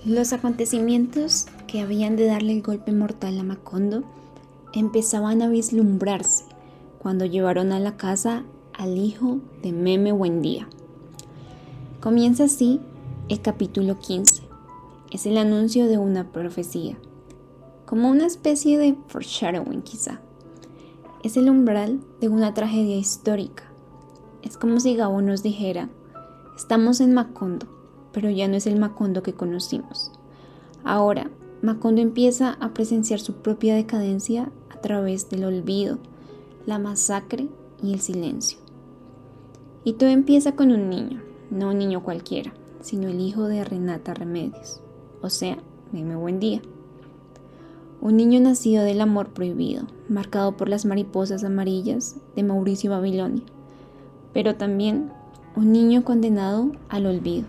Los acontecimientos que habían de darle el golpe mortal a Macondo empezaban a vislumbrarse cuando llevaron a la casa al hijo de Meme Buendía. Comienza así el capítulo 15. Es el anuncio de una profecía, como una especie de foreshadowing quizá. Es el umbral de una tragedia histórica. Es como si Gabo nos dijera: estamos en Macondo, pero ya no es el Macondo que conocimos. Ahora, Macondo empieza a presenciar su propia decadencia a través del olvido, la masacre y el silencio. Y todo empieza con un niño, no un niño cualquiera, sino el hijo de Renata Remedios, o sea, Meme Buendía. Un niño nacido del amor prohibido, marcado por las mariposas amarillas de Mauricio Babilonia, pero también un niño condenado al olvido.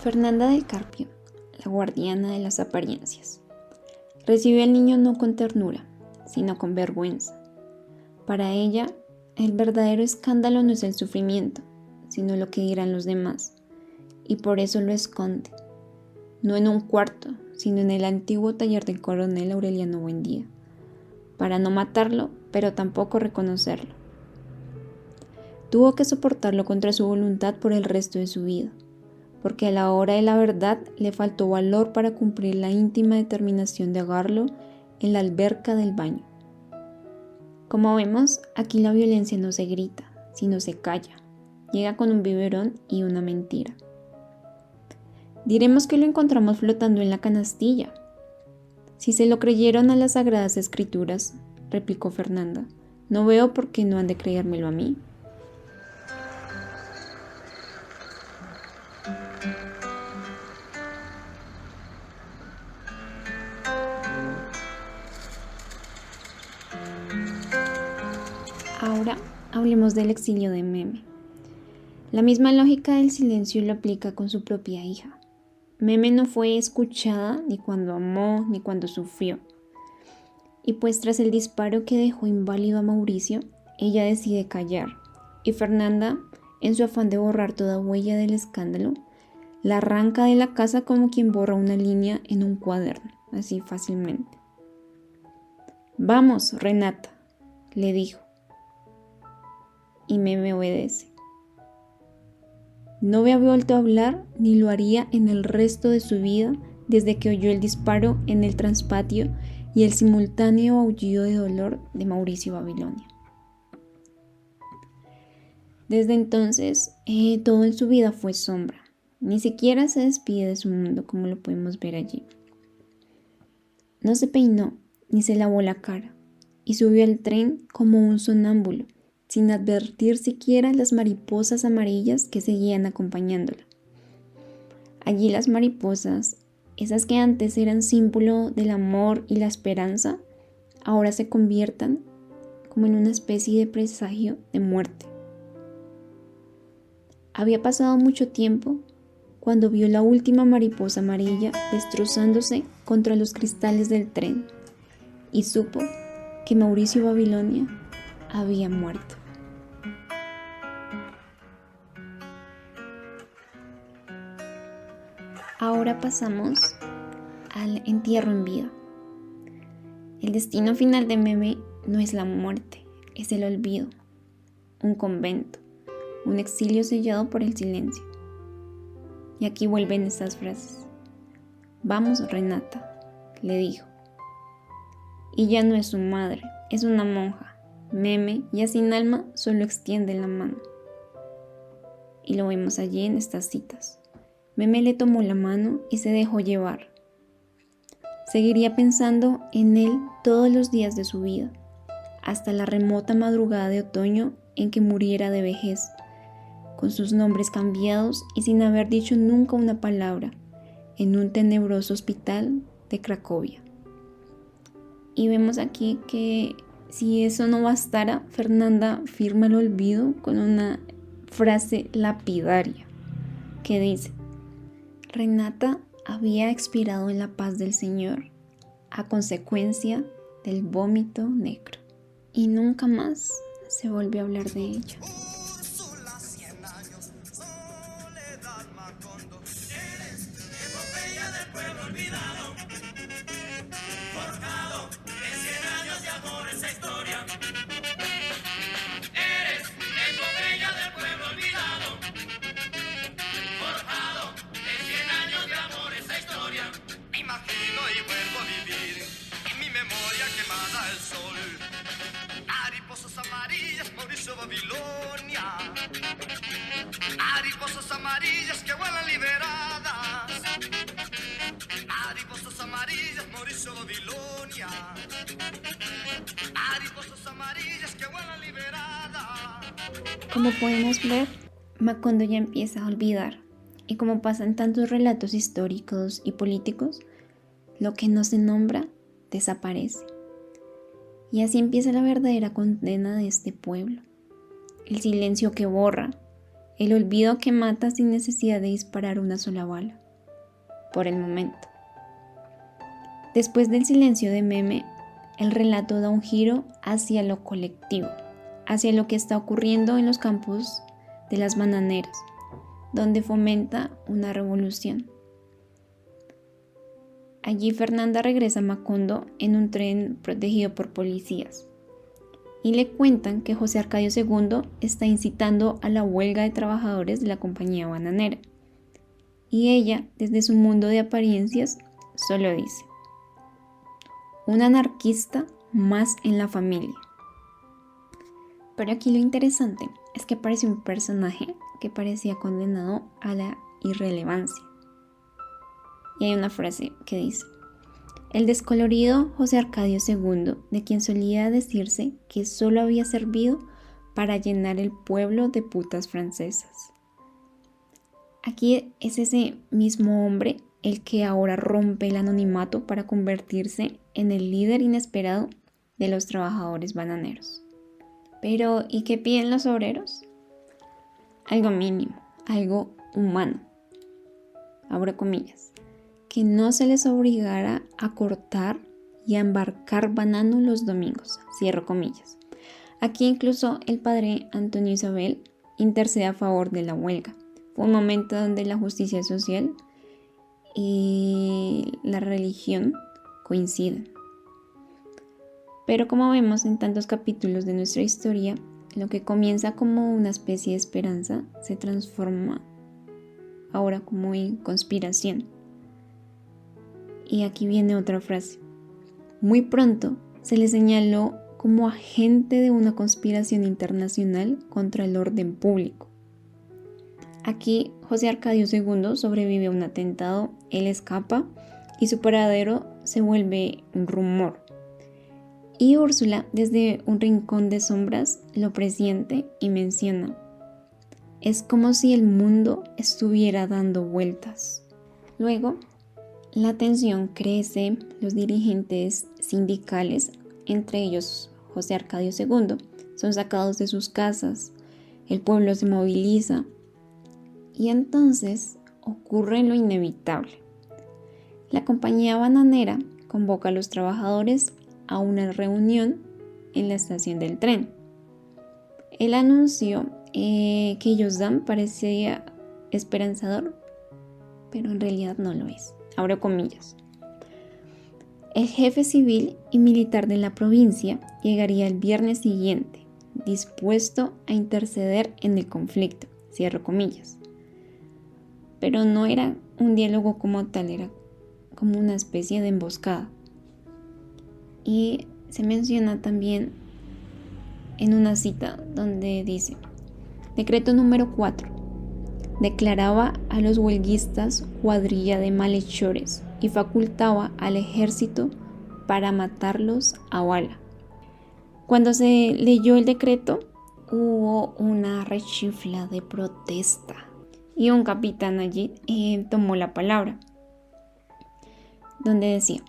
Fernanda del Carpio, la guardiana de las apariencias, recibió al niño no con ternura, sino con vergüenza. Para ella, el verdadero escándalo no es el sufrimiento, sino lo que dirán los demás, y por eso lo esconde, no en un cuarto, sino en el antiguo taller del coronel Aureliano Buendía, para no matarlo, pero tampoco reconocerlo. Tuvo que soportarlo contra su voluntad por el resto de su vida, porque a la hora de la verdad le faltó valor para cumplir la íntima determinación de ahogarlo en la alberca del baño. Como vemos, aquí la violencia no se grita, sino se calla. Llega con un biberón y una mentira. Diremos que lo encontramos flotando en la canastilla. Si se lo creyeron a las Sagradas Escrituras, replicó Fernanda, no veo por qué no han de creérmelo a mí. Ahora hablemos del exilio de Meme. La misma lógica del silencio lo aplica con su propia hija. Meme no fue escuchada ni cuando amó ni cuando sufrió. Y pues tras el disparo que dejó inválido a Mauricio, ella decide callar. Y Fernanda, en su afán de borrar toda huella del escándalo, la arranca de la casa como quien borra una línea en un cuaderno, así fácilmente. Vamos, Renata, le dijo. Y Meme obedece. No había vuelto a hablar ni lo haría en el resto de su vida desde que oyó el disparo en el traspatio y el simultáneo aullido de dolor de Mauricio Babilonia. Desde entonces, todo en su vida fue sombra. Ni siquiera se despide de su mundo como lo podemos ver allí. No se peinó ni se lavó la cara y subió al tren como un sonámbulo, sin advertir siquiera las mariposas amarillas que seguían acompañándola. Allí las mariposas, esas que antes eran símbolo del amor y la esperanza, ahora se conviertan como en una especie de presagio de muerte. Había pasado mucho tiempo cuando vio la última mariposa amarilla destrozándose contra los cristales del tren y supo que Mauricio Babilonia había muerto. Ahora pasamos al entierro en vida. El destino final de Meme no es la muerte, es el olvido, un convento, un exilio sellado por el silencio. Y aquí vuelven estas frases. Vamos, Renata, le dijo. Y ya no es su madre, es una monja. Meme, ya sin alma, solo extiende la mano. Y lo vemos allí en estas citas. Meme le tomó la mano y se dejó llevar. Seguiría pensando en él todos los días de su vida, hasta la remota madrugada de otoño en que muriera de vejez, con sus nombres cambiados y sin haber dicho nunca una palabra, en un tenebroso hospital de Cracovia. Y vemos aquí que si eso no bastara, Fernanda firma el olvido con una frase lapidaria que dice: Renata había expirado en la paz del Señor a consecuencia del vómito negro. Y nunca más se volvió a hablar de ella. Úrsula, 100 años, Soledad Macondo. Eres epopeya del pueblo olvidado, forjado en 100 años de amor esa historia. Eres epopeya del pueblo olvidado, forjado en 100 años de amor esa historia. Me imagino y vuelvo a vivir mi memoria quemada al sol. Mariposas amarillas, Mauricio, Babilonia. Mariposas amarillas que vuelan liberadas. Mariposas amarillas, Mauricio, Babilonia. Mariposas amarillas que vuelan liberadas. Como podemos ver, Macondo ya empieza a olvidar. Y como pasa en tantos relatos históricos y políticos, lo que no se nombra desaparece. Y así empieza la verdadera condena de este pueblo. El silencio que borra, el olvido que mata sin necesidad de disparar una sola bala. Por el momento. Después del silencio de Meme, el relato da un giro hacia lo colectivo, hacia lo que está ocurriendo en los campos de las bananeras, donde fomenta una revolución. Allí Fernanda regresa a Macondo en un tren protegido por policías y le cuentan que José Arcadio II está incitando a la huelga de trabajadores de la compañía bananera. Y ella, desde su mundo de apariencias, solo dice: un anarquista más en la familia. Pero aquí lo interesante es que aparece un personaje que parecía condenado a la irrelevancia. Y hay una frase que dice: el descolorido José Arcadio II, de quien solía decirse que solo había servido para llenar el pueblo de putas francesas. Aquí es ese mismo hombre el que ahora rompe el anonimato para convertirse en el líder inesperado de los trabajadores bananeros. Pero, ¿y qué piden los obreros? Algo mínimo, algo humano. Abro comillas. Que no se les obligara a cortar y a embarcar banano los domingos, cierro comillas. Aquí incluso el padre Antonio Isabel intercede a favor de la huelga. Fue un momento donde la justicia social y la religión coinciden. Pero como vemos en tantos capítulos de nuestra historia, lo que comienza como una especie de esperanza se transforma ahora como en conspiración. Y aquí viene otra frase. Muy pronto se le señaló como agente de una conspiración internacional contra el orden público. Aquí José Arcadio II sobrevive a un atentado, él escapa y su paradero se vuelve un rumor. Y Úrsula, desde un rincón de sombras, lo presiente y menciona: es como si el mundo estuviera dando vueltas. Luego, la tensión crece, los dirigentes sindicales, entre ellos José Arcadio II, son sacados de sus casas, el pueblo se moviliza y entonces ocurre lo inevitable. La compañía bananera convoca a los trabajadores a una reunión en la estación del tren. El anuncio que ellos dan parecía esperanzador, pero en realidad no lo es. Abro comillas. El jefe civil y militar de la provincia llegaría el viernes siguiente, dispuesto a interceder en el conflicto. Cierro comillas. Pero no era un diálogo como tal, era como una especie de emboscada. Y se menciona también en una cita donde dice: decreto número 4. Declaraba a los huelguistas cuadrilla de malhechores y facultaba al ejército para matarlos a bala. Cuando se leyó el decreto, hubo una rechifla de protesta y un capitán allí tomó la palabra, donde decía: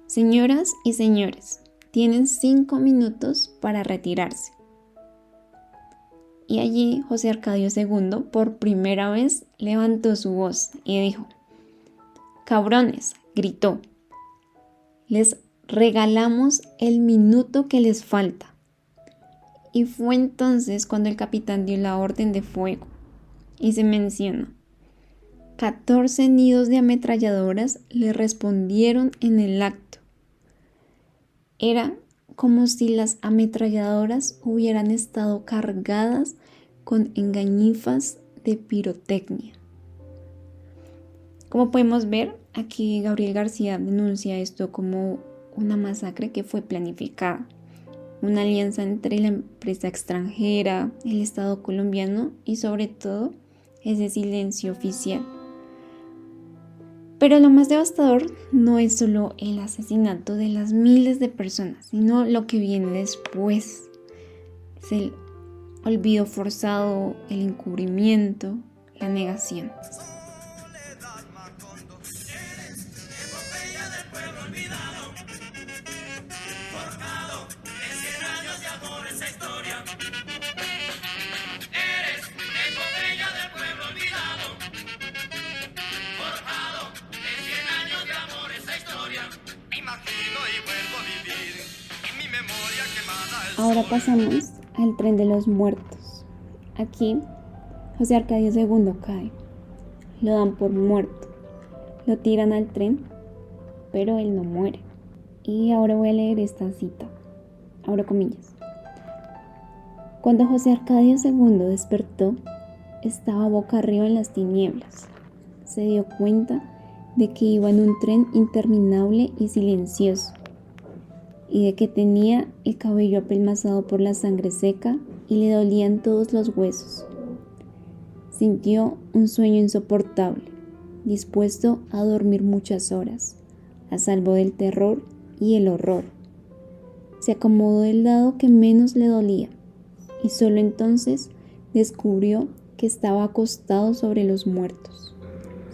señoras y señores, tienen 5 minutos para retirarse. Y allí José Arcadio II por primera vez levantó su voz y dijo: Cabrones, gritó. Les regalamos el minuto que les falta. Y fue entonces cuando el capitán dio la orden de fuego. Y se menciona: 14 nidos de ametralladoras le respondieron en el acto. Era como si las ametralladoras hubieran estado cargadas con engañifas de pirotecnia. Como podemos ver, aquí Gabriel García denuncia esto como una masacre que fue planificada, una alianza entre la empresa extranjera, el Estado colombiano y sobre todo ese silencio oficial. Pero lo más devastador no es solo el asesinato de las miles de personas, sino lo que viene después. Es el olvido forzado, el encubrimiento, la negación. Soledad Macondo, eres epopeya del pueblo olvidado, forjado en 100 años de amor esa historia. Eres epopeya del pueblo olvidado, forjado en 100 años de amor esa historia. Me imagino y vuelvo a vivir en mi memoria quemada el Ahora sol. pasamos al tren de los muertos. Aquí, José Arcadio II cae. Lo dan por muerto. Lo tiran al tren, pero él no muere. Y ahora voy a leer esta cita. Abro comillas. Cuando José Arcadio II despertó, estaba boca arriba en las tinieblas. Se dio cuenta de que iba en un tren interminable y silencioso, y de que tenía el cabello apelmazado por la sangre seca y le dolían todos los huesos. Sintió un sueño insoportable, dispuesto a dormir muchas horas, a salvo del terror y el horror. Se acomodó del lado que menos le dolía, y solo entonces descubrió que estaba acostado sobre los muertos.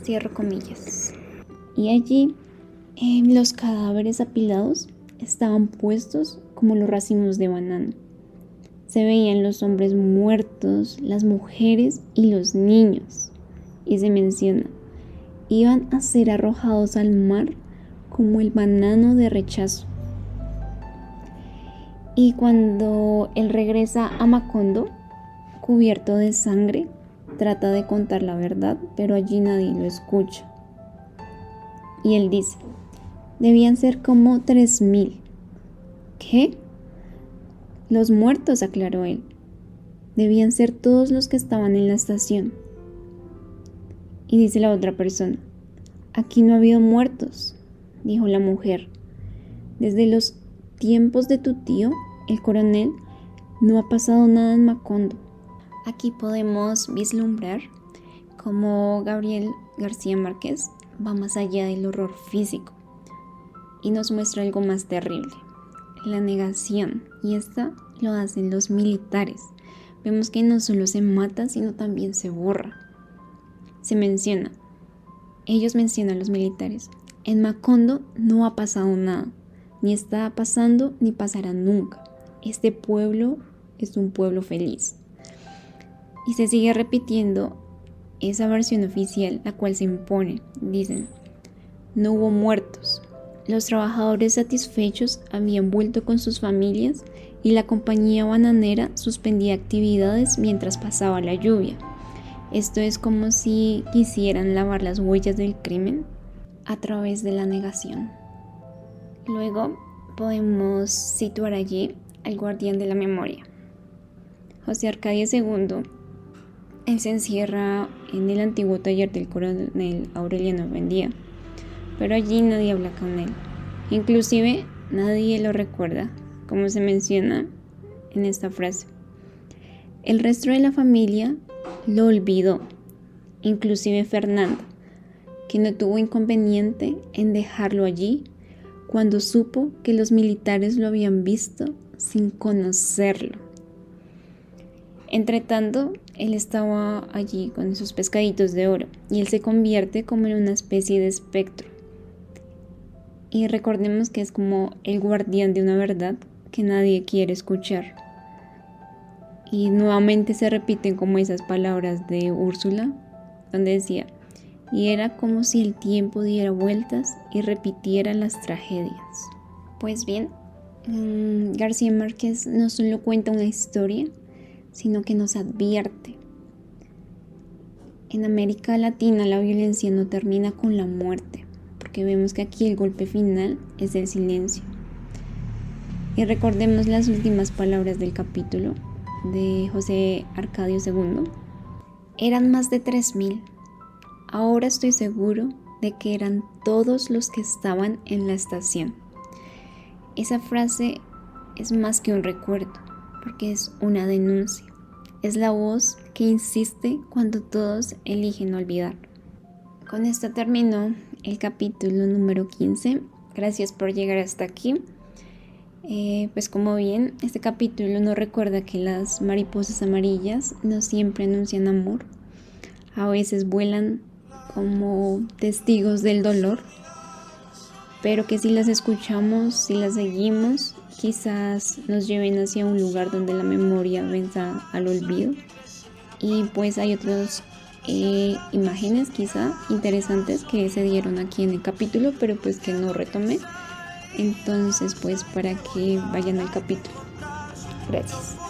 Cierro comillas. Y allí, los cadáveres apilados estaban puestos como los racimos de banano. Se veían los hombres muertos, las mujeres y los niños. Y se menciona: iban a ser arrojados al mar como el banano de rechazo. Y cuando él regresa a Macondo, cubierto de sangre, trata de contar la verdad, pero allí nadie lo escucha. Y él dice: debían ser como 3.000. ¿Qué? Los muertos, aclaró él. Debían ser todos los que estaban en la estación. Y dice la otra persona: aquí no ha habido muertos, dijo la mujer. Desde los tiempos de tu tío, el coronel, no ha pasado nada en Macondo. Aquí podemos vislumbrar cómo Gabriel García Márquez va más allá del horror físico y nos muestra algo más terrible: la negación. Y esta lo hacen los militares. Vemos que no solo se mata, sino también se borra. Se menciona, ellos mencionan, los militares: en Macondo no ha pasado nada, ni está pasando, ni pasará nunca. Este pueblo es un pueblo feliz. Y se sigue repitiendo esa versión oficial, la cual se impone. Dicen: no hubo muertos. Los trabajadores satisfechos habían vuelto con sus familias y la compañía bananera suspendía actividades mientras pasaba la lluvia. Esto es como si quisieran lavar las huellas del crimen a través de la negación. Luego podemos situar allí al guardián de la memoria, José Arcadio II. Él se encierra en el antiguo taller del coronel Aureliano Buendía, pero allí nadie habla con él. Inclusive nadie lo recuerda, como se menciona en esta frase. El resto de la familia lo olvidó, inclusive Fernanda, que no tuvo inconveniente en dejarlo allí cuando supo que los militares lo habían visto sin conocerlo. Entretanto, él estaba allí con esos pescaditos de oro y él se convierte como en una especie de espectro. Y recordemos que es como el guardián de una verdad que nadie quiere escuchar. Y nuevamente se repiten como esas palabras de Úrsula, donde decía: y era como si el tiempo diera vueltas y repitiera las tragedias. Pues bien, García Márquez no solo cuenta una historia, sino que nos advierte. En América Latina la violencia no termina con la muerte, porque vemos que aquí el golpe final es el silencio. Y recordemos las últimas palabras del capítulo de José Arcadio II. Eran más de 3000. Ahora estoy seguro de que eran todos los que estaban en la estación. Esa frase es más que un recuerdo, porque es una denuncia. Es la voz que insiste cuando todos eligen olvidar. Con esto terminó el capítulo número 15. Gracias por llegar hasta aquí. Pues como bien, este capítulo nos recuerda que las mariposas amarillas no siempre anuncian amor. A veces vuelan como testigos del dolor, pero que si las escuchamos, si las seguimos, quizás nos lleven hacia un lugar donde la memoria venza al olvido. Y pues hay otras imágenes quizá interesantes que se dieron aquí en el capítulo, pero pues que no retomé. Entonces pues para que vayan al capítulo. Gracias.